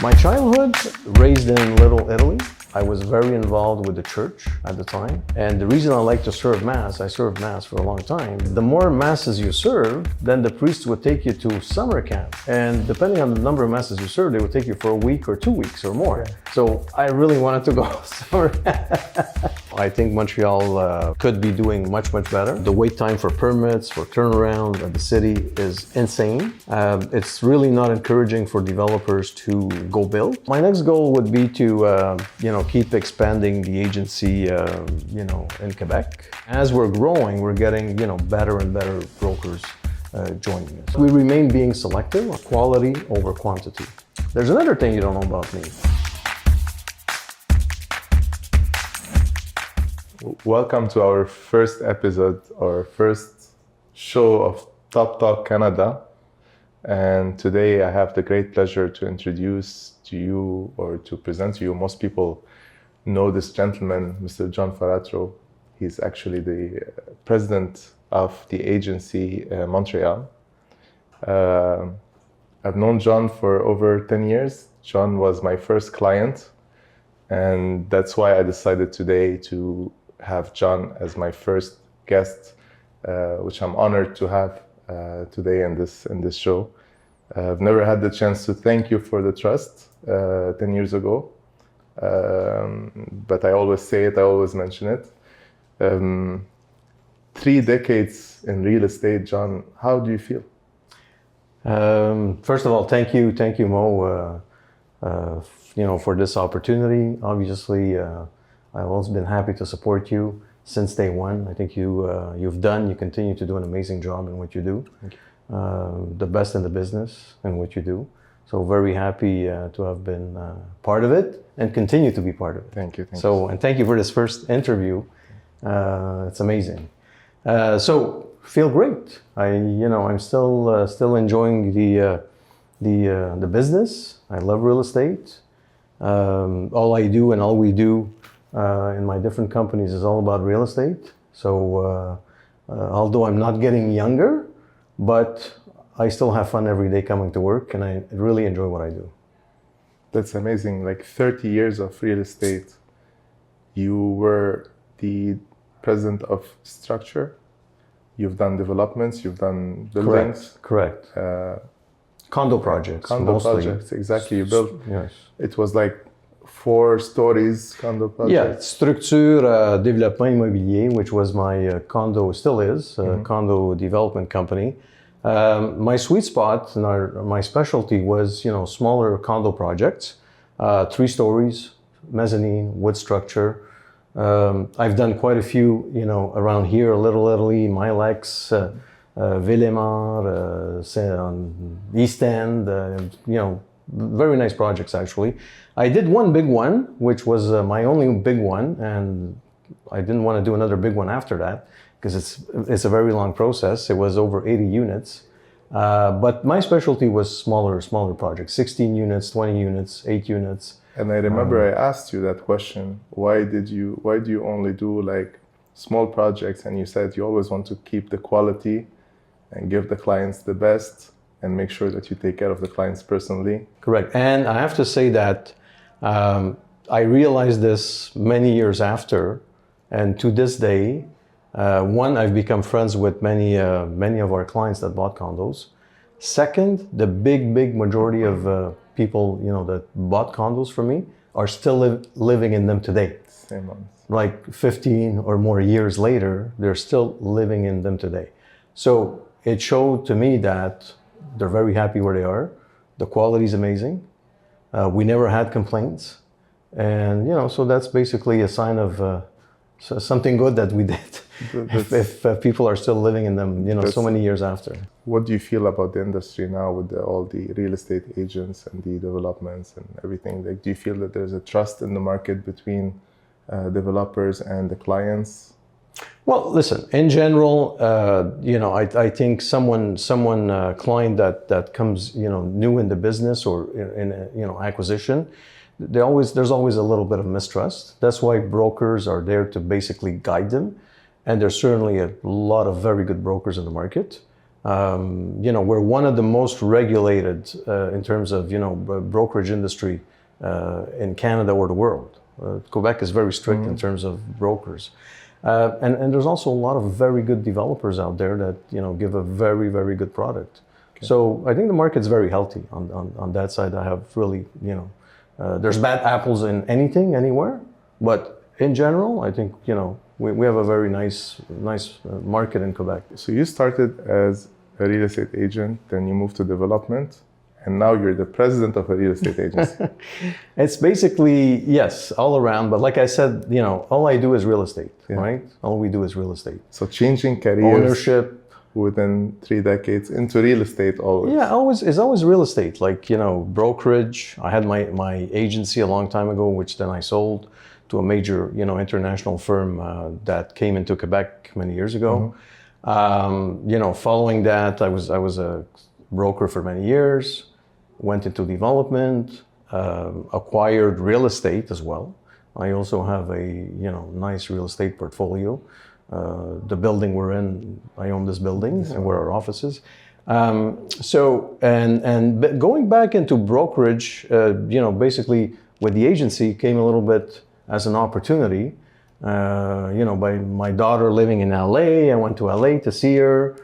My childhood, raised in Little Italy. I was very involved with the church at the time. And the reason I like to serve Mass, I served Mass for a long time. The more Masses you serve, then the priest would take you to summer camp. And depending on the number of Masses you serve, they would take you for a week or 2 weeks or more. Okay. So I really wanted to go summer camp. I think Montreal could be doing much, much better. The wait time for permits, for turnaround at the city is insane. It's really not encouraging for developers to go build. My next goal would be to, keep expanding the agency, in Quebec. As we're growing, we're getting, better and better brokers joining us. We remain being selective, quality over quantity. There's another thing you don't know about me. Welcome to our first episode, our first show of Top Talk Canada. And today I have the great pleasure to introduce to you or to present to you. Most people know this gentleman, Mr. John Faratro. He's actually the president of the agency Montreal. I've known John for over 10 years. John was my first client. And that's why I decided today to have John as my first guest, which I'm honored to have today in this show. I've never had the chance to thank you for the trust 10 years ago, but I always say it, I always mention it. 3 decades in real estate, John, how do you feel? First of all, thank you, Mo, for this opportunity. Obviously, I've always been happy to support you since day one. I think you continue to do an amazing job in what you do. Thank you. The best in the business in what you do. So very happy to have been part of it and continue to be part of it. Thank you. And thank you for this first interview. It's amazing. So feel great. I'm still enjoying the business. I love real estate. All I do and all we do in my different companies is all about real estate. So although I'm not getting younger, but I still have fun every day coming to work, and I really enjoy what I do. That's amazing. Like 30 years of real estate. You were the president of Struktur. You've done developments, you've done buildings. Correct. Condo projects. Projects, exactly. You built. Yes. It was like 4 stories condo project. Yeah, Struktur Development Immobilier, which was my condo, still is, condo development company. My sweet spot, my specialty was, smaller condo projects, 3 stories, mezzanine, wood structure. I've done quite a few, around here, Little Italy, Milex, Villemar, East End, very nice projects actually. I did one big one, which was my only big one, and I didn't want to do another big one after that because it's a very long process. It was over 80 units, but my specialty was smaller projects, 16 units, 20 units, 8 units. And I remember I asked you that question. Why do you only do like small projects? And you said you always want to keep the quality and give the clients the best and make sure that you take care of the clients personally. Correct. And I have to say that I realized this many years after, and to this day, I've become friends with many of our clients that bought condos. Second, the big majority of people, that bought condos from me are still living in them today. Same ones. Like 15 or more years later, they're still living in them today. So it showed to me that they're very happy where they are. The quality is amazing. We never had complaints. And, so that's basically a sign of something good that we did. If people are still living in them, so many years after. What do you feel about the industry now with all the real estate agents and the developments and everything? Like, do you feel that there's a trust in the market between developers and the clients? Well, listen, in general, I think someone client that comes, new in the business or in acquisition, there's always a little bit of mistrust. That's why brokers are there to basically guide them. And there's certainly a lot of very good brokers in the market. We're one of the most regulated in terms of, brokerage industry in Canada or the world. Quebec is very strict in terms of brokers. And there's also a lot of very good developers out there that, give a very, very good product. Okay. So I think the market's very healthy on that side. I have really, there's bad apples in anything, anywhere. But in general, I think, we have a very nice market in Quebec. So you started as a real estate agent, then you moved to development, and now you're the president of a real estate agency. It's basically, yes, all around. But like I said, all I do is real estate, right? All we do is real estate. So changing careers. Ownership. Within 3 decades into real estate always. Yeah, it's always real estate. Like, brokerage. I had my agency a long time ago, which then I sold to a major, international firm that came into Quebec many years ago. Mm-hmm. Following that, I was a broker for many years, went into development, acquired real estate as well. I also have a, nice real estate portfolio. The building we're in, I own this building, and where our office is. But going back into brokerage, basically with the agency came a little bit as an opportunity. By my daughter living in LA, I went to LA to see her,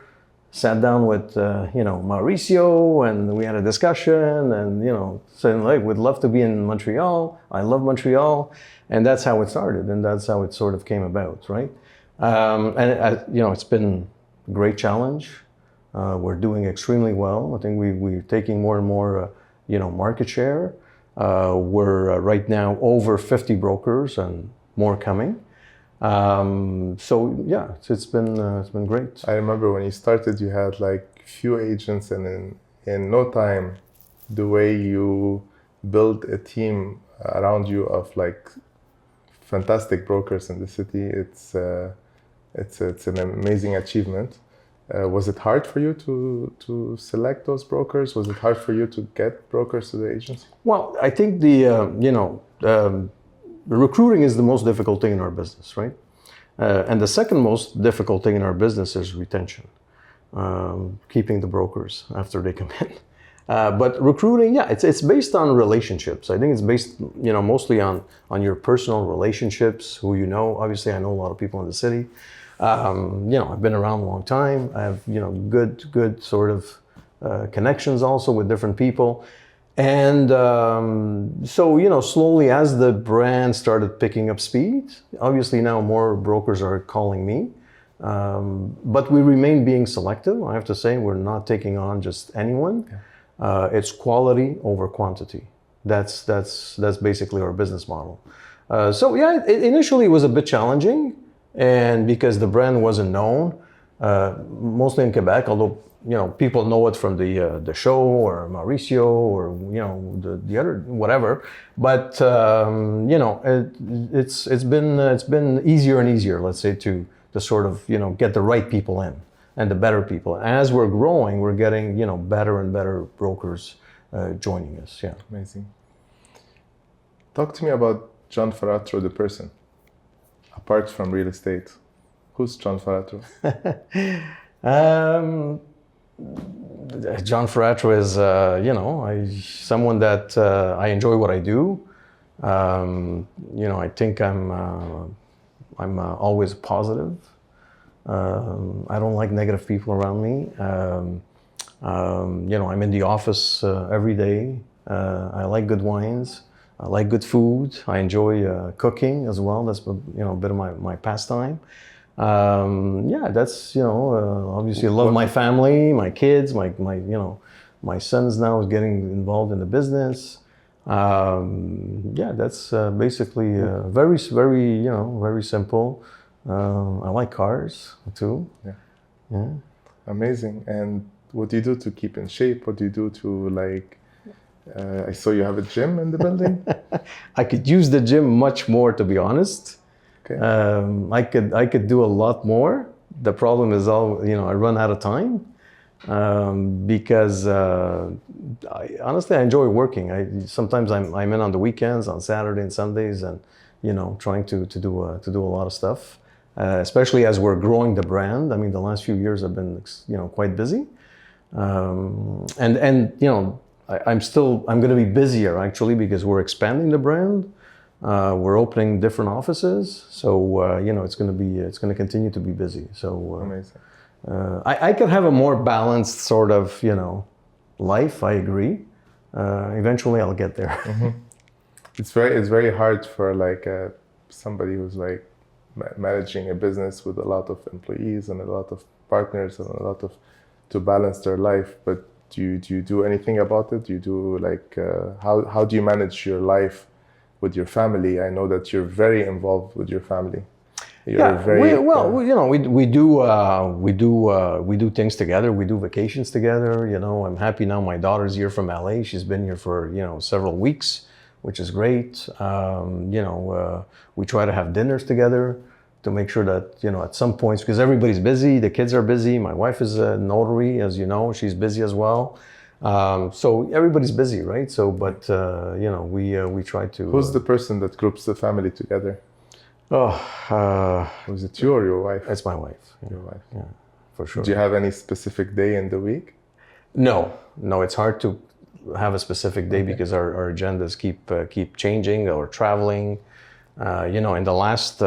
sat down with, Mauricio, and we had a discussion, and, saying, like, we'd love to be in Montreal. I love Montreal. And that's how it started, and that's how it sort of came about, right? It's been a great challenge. We're doing extremely well. I think we're taking more and more, market share. We're right now over 50 brokers and more coming. It's been great. I remember when you started, you had like few agents, and in no time, the way you build a team around you of like fantastic brokers in the city, it's an amazing achievement. Was it hard for you to select those brokers? Was it hard for you to get brokers to the agency? Well, I think the recruiting is the most difficult thing in our business, right? And the second most difficult thing in our business is retention, keeping the brokers after they come in. But recruiting, it's based on relationships. I think it's based, mostly on your personal relationships, who you know. Obviously, I know a lot of people in the city. I've been around a long time. I have, good sort of connections also with different people. And slowly as the brand started picking up speed, obviously now more brokers are calling me. But we remain being selective. I have to say, we're not taking on just anyone. Okay. It's quality over quantity. That's basically our business model. Initially it was a bit challenging, and because the brand wasn't known, mostly in Quebec, although people know it from the show or Mauricio or the other whatever. But it's been easier and easier, let's say, to sort of get the right people in and the better people. As we're growing, we're getting better and better brokers joining us. Yeah, amazing. Talk to me about John Faratro, the person, apart from real estate. Who's John Faratro? John Faratro is, someone that I enjoy what I do. I think I'm always positive. I don't like negative people around me. I'm in the office every day. I like good wines. I like good food. I enjoy cooking as well. That's a bit of my pastime. That's obviously I love my family, my kids, my son's now is getting involved in the business. That's basically very very simple. I like cars too. Yeah. Amazing. And what do you do to keep in shape? What do you do to I saw you have a gym in the building. I could use the gym much more, to be honest. Okay. I could do a lot more. The problem is I run out of time because honestly I enjoy working. Sometimes I'm in on the weekends, on Saturday and Sundays, and trying to do a lot of stuff. especially as we're growing the brand. I mean, the last few years have been, quite busy. And I'm going to be busier actually because we're expanding the brand. We're opening different offices, so it's going to continue to be busy. So Amazing. I could have a more balanced sort of life. I agree. Eventually, I'll get there. Mm-hmm. It's very hard for like somebody who's like managing a business with a lot of employees and a lot of partners and a lot of to balance their life. But do you do anything about it? Do you do like how do you manage your life with your family? I know that you're very involved with your family. We do things together. We do vacations together. I'm happy now. My daughter's here from LA. She's been here for several weeks, which is great. We try to have dinners together to make sure that at some points, because everybody's busy, the kids are busy. My wife is a notary, as you know, she's busy as well. So everybody's busy, right? So, but we try to. Who's the person that groups the family together? Was it you or your wife? It's my wife. Your wife. Yeah, for sure. Do you have any specific day in the week? No, it's hard to have a specific day because our agendas keep changing or traveling. In the last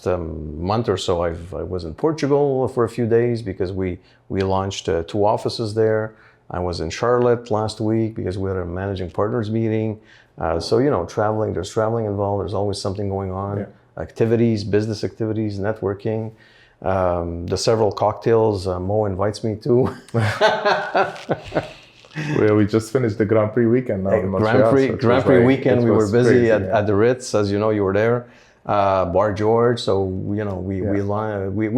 month or so, I was in Portugal for a few days because we launched 2 offices there. I was in Charlotte last week because we had a managing partners meeting. Traveling, there's traveling involved. There's always something going on. Yeah. Activities, business activities, networking. The several cocktails Mo invites me to. We just finished the Grand Prix weekend now in Montreal. Grand Prix weekend. We were busy crazy, at the Ritz, as you know, you were there. Bar George. So we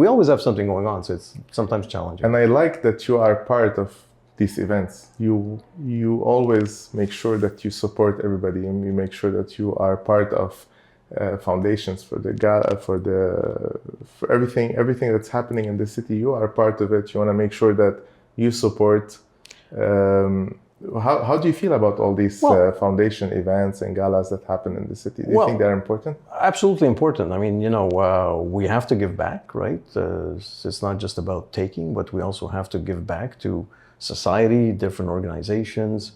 always have something going on. So it's sometimes challenging. And I like that you are part of these events. You always make sure that you support everybody, and you make sure that you are part of foundations for the gala, for everything that's happening in the city. You are part of it. You want to make sure that you support. How do you feel about all these foundation events and galas that happen in the city? Do you think they're important? Absolutely important. I mean, we have to give back, right? It's not just about taking, but we also have to give back to society, different organizations.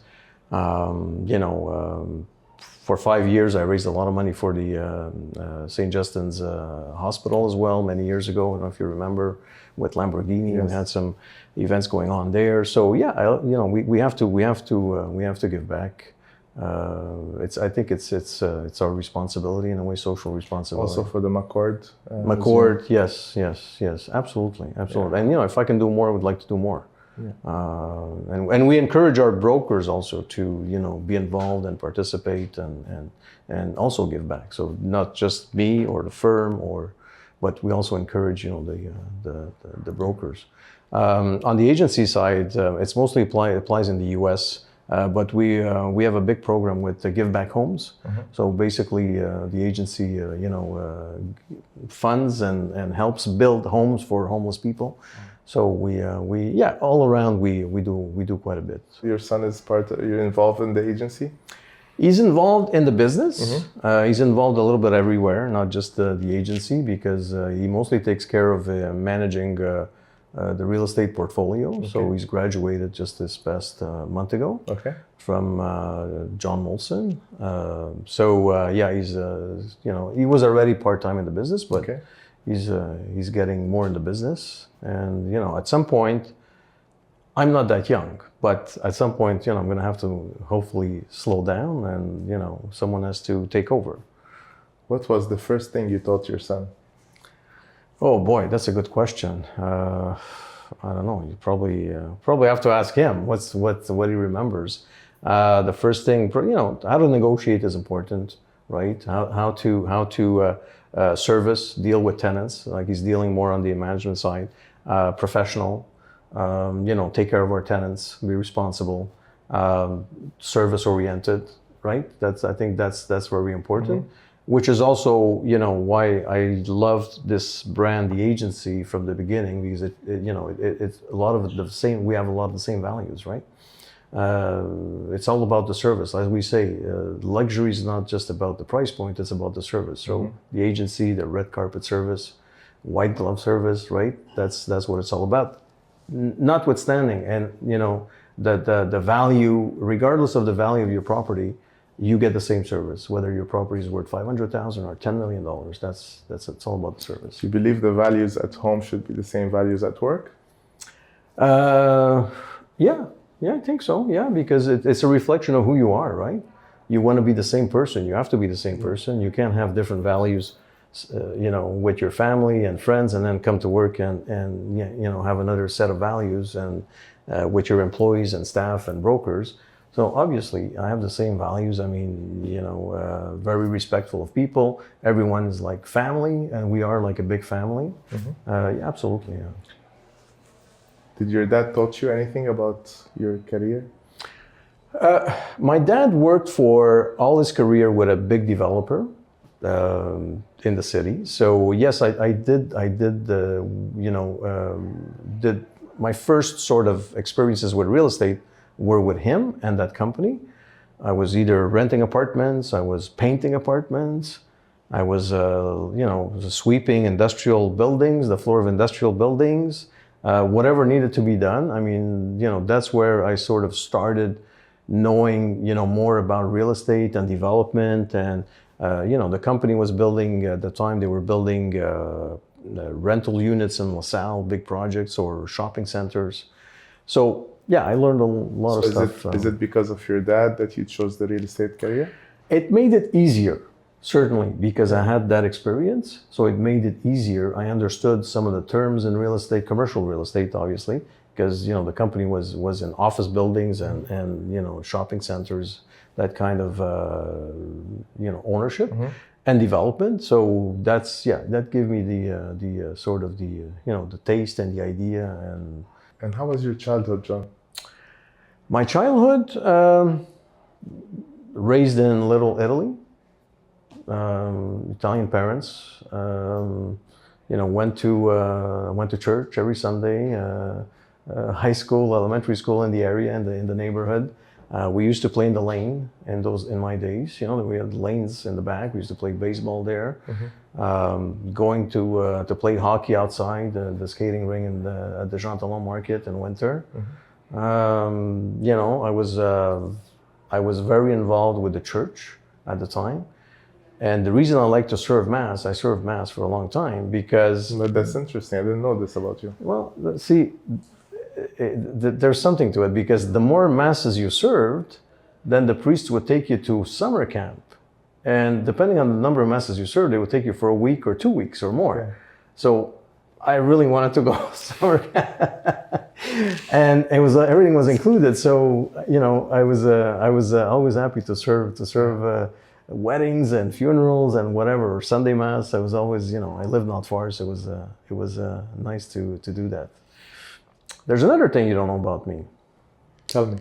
For 5 years, I raised a lot of money for the St. Justin's Hospital as well many years ago. I don't know if you remember, with Lamborghini. Yes. We had some events going on there. So yeah, we have to give back. I think it's our responsibility in a way, social responsibility. Also for the McCord. McCord, yes, absolutely. And if I can do more, I would like to do more. Yeah. And we encourage our brokers also to be involved and participate and also give back. So not just me or the firm, but we also encourage the brokers. On the agency side, it's mostly applies in the U.S. But we have a big program with Give Back Homes. Mm-hmm. So basically, the agency funds and helps build homes for homeless people. Mm-hmm. So we all around we do quite a bit. Your son is you're involved in the agency? He's involved in the business. Mm-hmm. He's involved a little bit everywhere, not just the agency, because he mostly takes care of managing the real estate portfolio. Okay. So he's graduated just this past month ago. Okay. From John Molson. He's he was already part-time in the business, but okay. He's getting more in the business, and at some point, I'm not that young, but at some point, I'm going to have to hopefully slow down, and someone has to take over. What was the first thing you taught your son? Oh boy, that's a good question. I don't know. You probably have to ask him what he remembers. The first thing, how to negotiate is important, right? How to service, deal with tenants. Like he's dealing more on the management side. Professional, take care of our tenants, be responsible, service oriented, right? I think that's very important. Mm-hmm. Which is also, why I loved this brand, the agency, from the beginning, because it's a lot of the same. We have a lot of the same values, right? It's all about the service, as we say. Luxury is not just about the price point; it's about the service. So mm-hmm. The agency, the red carpet service, white glove service, right? That's what it's all about. Notwithstanding, and the value, regardless of the value of your property, you get the same service, whether your property is worth $500,000 or $10 million. That's it's all about the service. Do you believe the values at home should be the same values at work? Yeah, I think so. Yeah, because it's a reflection of who you are, right? You want to be the same person. You have to be the same person. You can't have different values, with your family and friends, and then come to work and have another set of values and with your employees and staff and brokers. So obviously, I have the same values. I mean, very respectful of people. Everyone is like family, and we are like a big family. Yeah, absolutely. Yeah. Did your dad taught you anything about your career? My dad worked for all his career with a big developer in the city. So yes, I did my first sort of experiences with real estate were with him and that company. I was either renting apartments, I was painting apartments, I was sweeping industrial buildings, the floor of industrial buildings, whatever needed to be done. I mean, that's where I sort of started knowing, more about real estate and development. And, the company was building, at the time they were building rental units in LaSalle, big projects, or shopping centers. So yeah, I learned a lot of stuff. Is it because of your dad that you chose the real estate career? It made it easier, certainly, because I had that experience. So it made it easier. I understood some of the terms in real estate, commercial real estate, obviously, because the company was in office buildings and shopping centers, that kind of ownership and development. So that gave me the sort of the taste and the idea. And how was your childhood, John? My childhood, raised in Little Italy, Italian parents. Went to church every Sunday. High school, elementary school in the area, in the neighborhood. We used to play in the lane in my days. We had lanes in the back. We used to play baseball there. Going to play hockey outside the skating ring at the Jean Talon Market in winter. I was very involved with the church at the time. And the reason I like to serve Mass, I served Mass for a long time because... That's interesting. I didn't know this about you. Well, see, there's something to it, because the more Masses you served, then the priest would take you to summer camp. And depending on the number of Masses you served, they would take you for a week or 2 weeks or more. Yeah. So I really wanted to go summer camp. And everything was included. So, I was always happy to serve weddings and funerals and whatever, or Sunday Mass. I was always, I lived not far, so it was nice to do that. There's another thing you don't know about me. Tell me.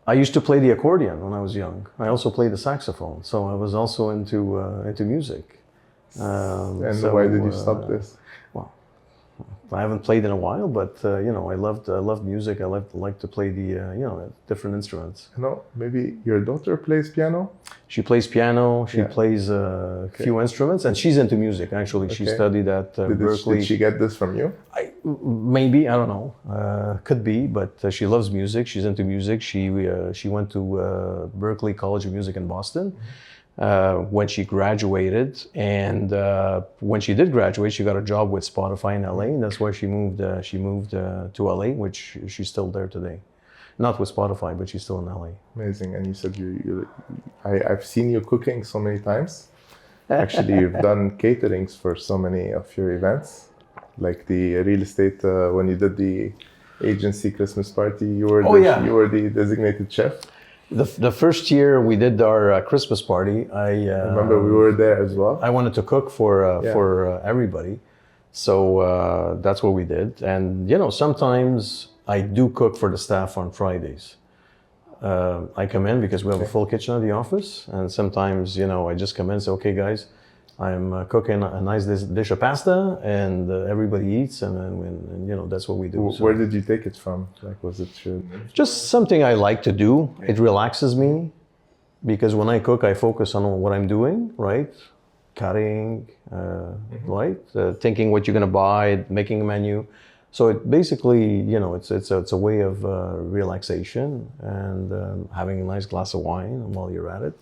I used to play the accordion when I was young. I also played the saxophone, so I was also into music. Why did you stop this? Well, I haven't played in a while, but I loved music. I like to play the different instruments. Maybe your daughter plays piano. She plays piano. She plays a few instruments, and she's into music. Actually, she studied at Berkeley. Did she get this from you? Maybe, I don't know. Could be, but she loves music. She's into music. She went to Berkeley College of Music in Boston. When she graduated, and when she did graduate, she got a job with Spotify in LA, and that's why she moved to LA, which she's still there today. Not with Spotify, but she's still in LA. Amazing. And you said I've seen you cooking so many times. Actually, you've done caterings for so many of your events, like the real estate. When you did the agency Christmas party, you were the designated chef. The first year we did our Christmas party, I remember we were there as well. I wanted to cook for everybody, so that's what we did. And sometimes I do cook for the staff on Fridays. I come in because we have a full kitchen at the office, and sometimes I just come in and say, "Okay, guys, I'm cooking a nice dish of pasta," and everybody eats, and that's what we do. Where did you take it from? Was it just something I like to do? It relaxes me, because when I cook, I focus on what I'm doing, right? cutting, right? Thinking what you're going to buy, making a menu. So it basically, it's a way of relaxation and having a nice glass of wine while you're at it.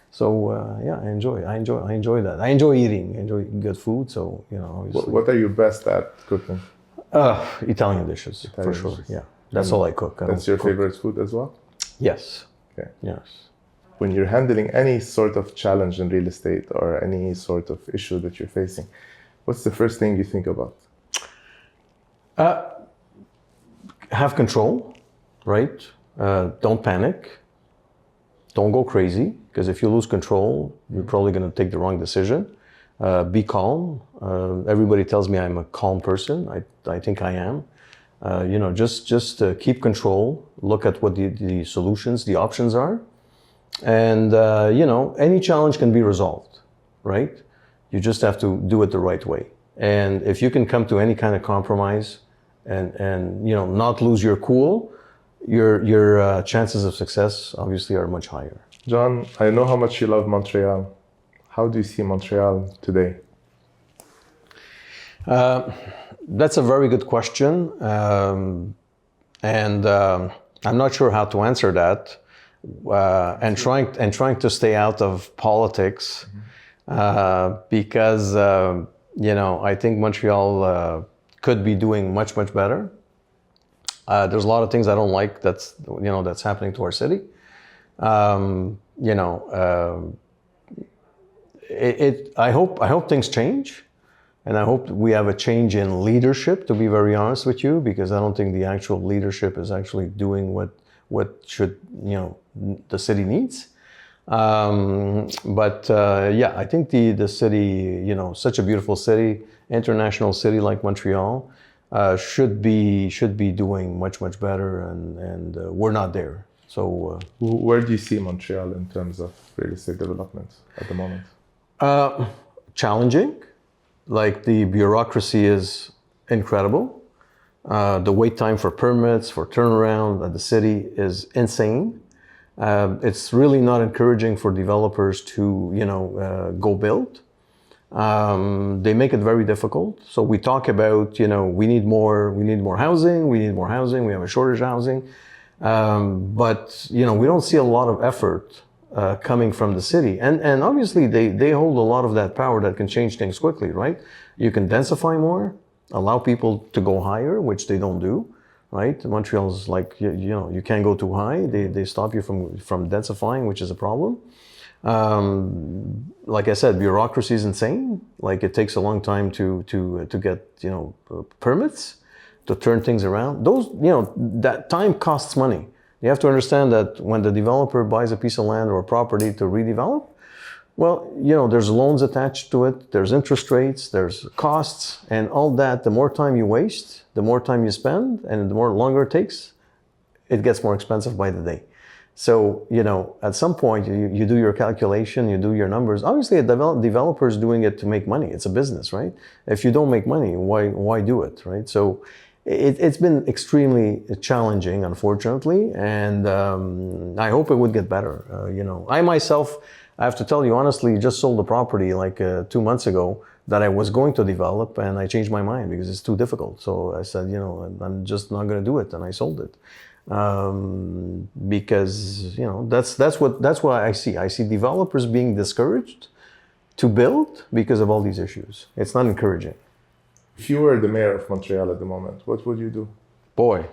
So I enjoy that. I enjoy eating. I enjoy good food. So obviously. What are you best at cooking? Italian dishes for sure. Dishes. Yeah, that's all I cook. That's your favorite food as well? Yes. Okay. Yes. When you're handling any sort of challenge in real estate or any sort of issue that you're facing, what's the first thing you think about? Have control, right? Don't panic. Don't go crazy, because if you lose control, you're probably going to take the wrong decision. Be calm. Everybody tells me I'm a calm person. I think I am. Just keep control. Look at what the solutions, the options are. And, any challenge can be resolved, right? You just have to do it the right way. And if you can come to any kind of compromise and not lose your cool, your chances of success obviously are much higher. John, I know how much you love Montreal. How do you see Montreal today? That's a very good question. And I'm not sure how to answer that. And trying to stay out of politics, because I think Montreal could be doing much better. There's a lot of things I don't like that's happening to our city. I hope things change, and I hope we have a change in leadership. To be very honest with you, because I don't think the actual leadership is actually doing what should the city needs. I think the city, such a beautiful city, international city like Montreal, should be doing much better, and we're not there. So where do you see Montreal in terms of real estate developments at the moment? Challenging. Like, the bureaucracy is incredible. The wait time for permits, for turnaround at the city is insane. It's really not encouraging for developers to, go build. They make it very difficult. So we talk about, we need more housing, we have a shortage of housing. But we don't see a lot of effort coming from the city. And obviously they hold a lot of that power that can change things quickly, right? You can densify more, allow people to go higher, which they don't do, right? Montreal's like, you can't go too high. They stop you from densifying, which is a problem. Like I said, bureaucracy is insane. Like, it takes a long time to get, permits, to turn things around. That time costs money. You have to understand that when the developer buys a piece of land or a property to redevelop, well, there's loans attached to it, there's interest rates, there's costs, and all that. The more time you waste, the more time you spend, and the more longer it takes, it gets more expensive by the day. So, at some point, you do your calculation, you do your numbers. Obviously, a developer is doing it to make money. It's a business, right? If you don't make money, why do it, right? So it's been extremely challenging, unfortunately, and I hope it would get better. I myself, I have to tell you honestly, just sold a property like 2 months ago that I was going to develop, and I changed my mind because it's too difficult. So I said, I'm just not going to do it, and I sold it. Because that's what I see. I see developers being discouraged to build because of all these issues. It's not encouraging. If you were the mayor of Montreal at the moment, what would you do? Boy,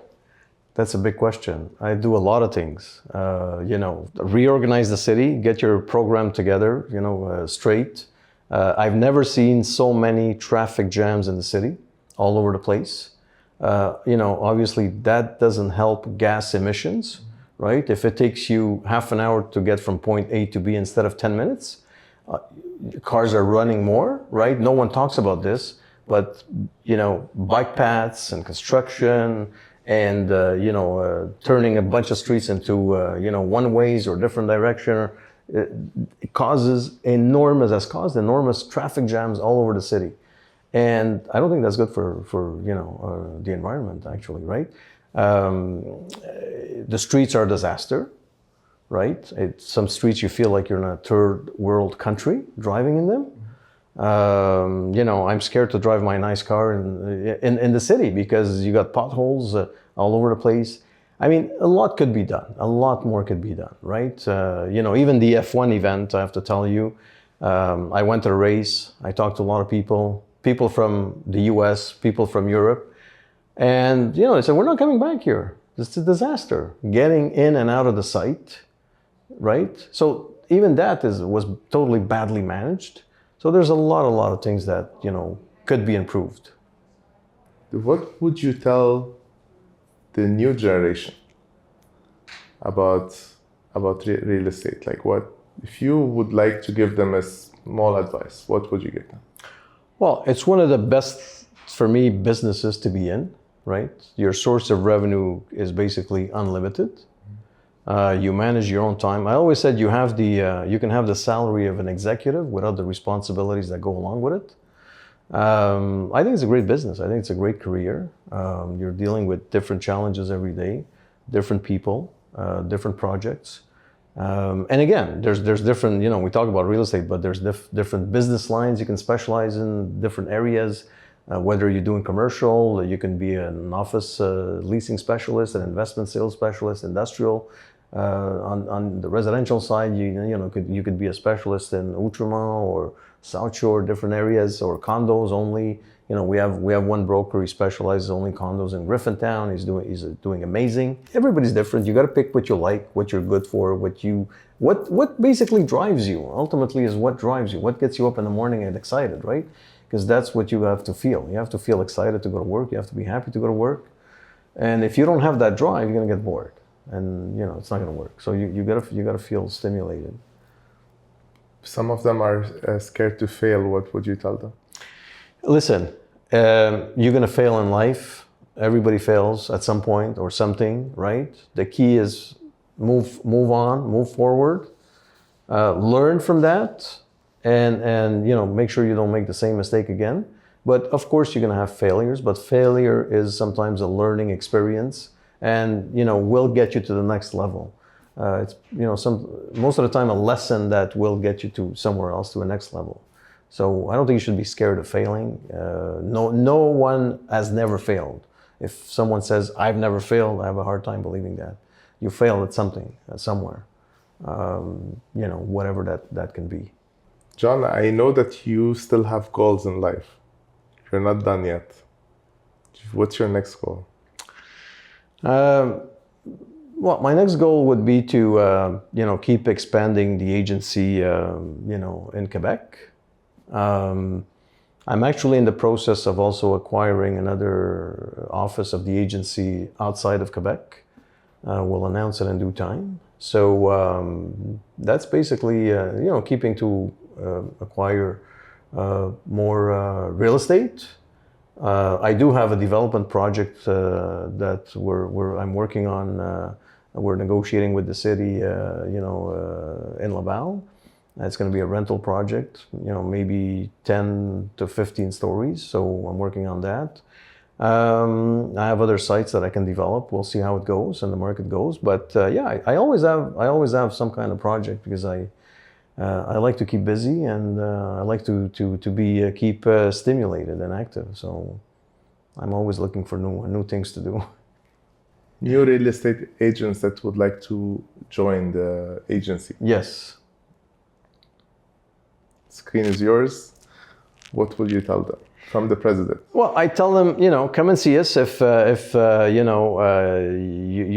that's a big question. I do a lot of things. Reorganize the city, get your program together, straight. I've never seen so many traffic jams in the city, all over the place. Obviously that doesn't help gas emissions, right? If it takes you half an hour to get from point A to B instead of 10 minutes, cars are running more, right? No one talks about this, but, bike paths and construction and, turning a bunch of streets into, one-ways or different direction, it has caused enormous traffic jams all over the city. And I don't think that's good for the environment, actually, right? The streets are a disaster, right? Some streets you feel like you're in a third world country driving in them. I'm scared to drive my nice car in the city because you got potholes all over the place. I mean, a lot could be done. A lot more could be done, right? Even the F1 event, I have to tell you, I went to a race. I talked to a lot of people from the US, people from Europe. And, they said, we're not coming back here. This is a disaster. Getting in and out of the site, right? So even that was totally badly managed. So there's a lot of things that, could be improved. What would you tell the new generation about real estate? Like, what if you would like to give them a small advice? What would you give them? Well, it's one of the best, for me, businesses to be in, right? Your source of revenue is basically unlimited. You manage your own time. I always said you can have the salary of an executive without the responsibilities that go along with it. I think it's a great business. I think it's a great career. You're dealing with different challenges every day, different people, different projects. And again, there's different, we talk about real estate, but there's different business lines you can specialize in, different areas. Whether you're doing commercial, you can be an office leasing specialist, an investment sales specialist, industrial. On the residential side, you could be a specialist in Outremont or South Shore, different areas, or condos only. We have one broker. He specializes only condos in Griffintown. He's doing amazing. Everybody's different. You got to pick what you like, what you're good for, what basically drives you. Ultimately, is what drives you, what gets you up in the morning and excited, right? Because that's what you have to feel. You have to feel excited to go to work. You have to be happy to go to work. And if you don't have that drive, you're gonna get bored, and it's not gonna work. So you gotta feel stimulated. Some of them are scared to fail. What would you tell them? Listen, you're gonna fail in life. Everybody fails at some point or something, right? The key is move on, move forward, learn from that, and make sure you don't make the same mistake again. But of course, you're gonna have failures. But failure is sometimes a learning experience, and will get you to the next level. It's most of the time a lesson that will get you to somewhere else, to a next level. So I don't think you should be scared of failing. No one has never failed. If someone says I've never failed, I have a hard time believing that. You failed at something, somewhere. Whatever that can be. John, I know that you still have goals in life. You're not done yet. What's your next goal? Well, my next goal would be to, keep expanding the agency, in Quebec. I'm actually in the process of also acquiring another office of the agency outside of Quebec. We'll announce it in due time. So that's basically, keeping to acquire more real estate. I do have a development project that I'm working on. We're negotiating with the city, in Laval. It's going to be a rental project, maybe 10 to 15 stories. So I'm working on that. I have other sites that I can develop. We'll see how it goes and the market goes. But I always have some kind of project because I like to keep busy, and I like to keep stimulated and active. So I'm always looking for new things to do. New real estate agents that would like to join the agency. Yes. Screen is yours. What would you tell them from the president? Well, I tell them, come and see us if you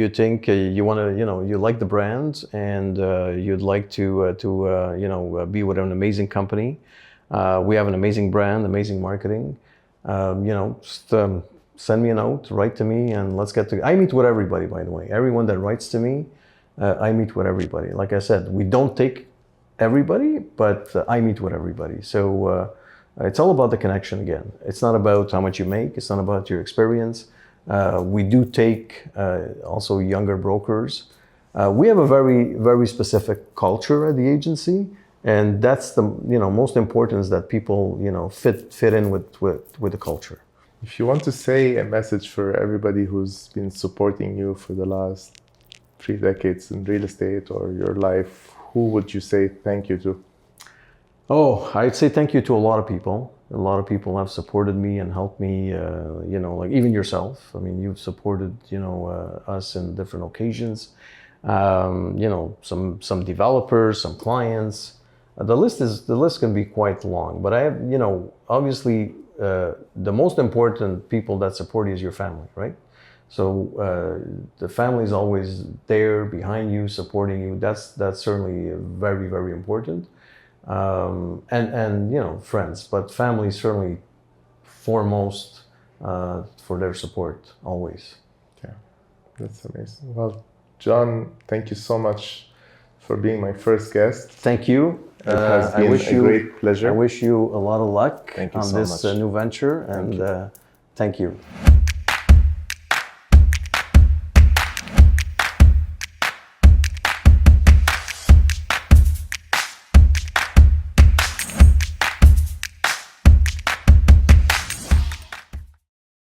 think you want to, you like the brand, and you'd like to be with an amazing company. We have an amazing brand, amazing marketing. Just send me a note, write to me, and let's get together. I meet with everybody, by the way. Everyone that writes to me, I meet with everybody. Like I said, we don't take everybody, but I meet with everybody. So it's all about the connection again. It's not about how much you make. It's not about your experience. We do take also younger brokers. We have a very, very specific culture at the agency, and that's the most important, is that people fit in with the culture. If you want to say a message for everybody who's been supporting you for the last 3 decades in real estate or your life, who would you say thank you to? Oh, I'd say thank you to a lot of people. A lot of people have supported me and helped me, like even yourself. I mean, you've supported, us in different occasions. Some developers, some clients. The list can be quite long, but I have, obviously, the most important people that support you is your family, right? So the family is always there behind you, supporting you. That's certainly very, very important. And friends, but family certainly foremost for their support always. Yeah, that's amazing. Well, John, thank you so much for being my first guest. Thank you. It has been a great pleasure. I wish you a lot of luck Thank you on so this much. new venture, and thank you.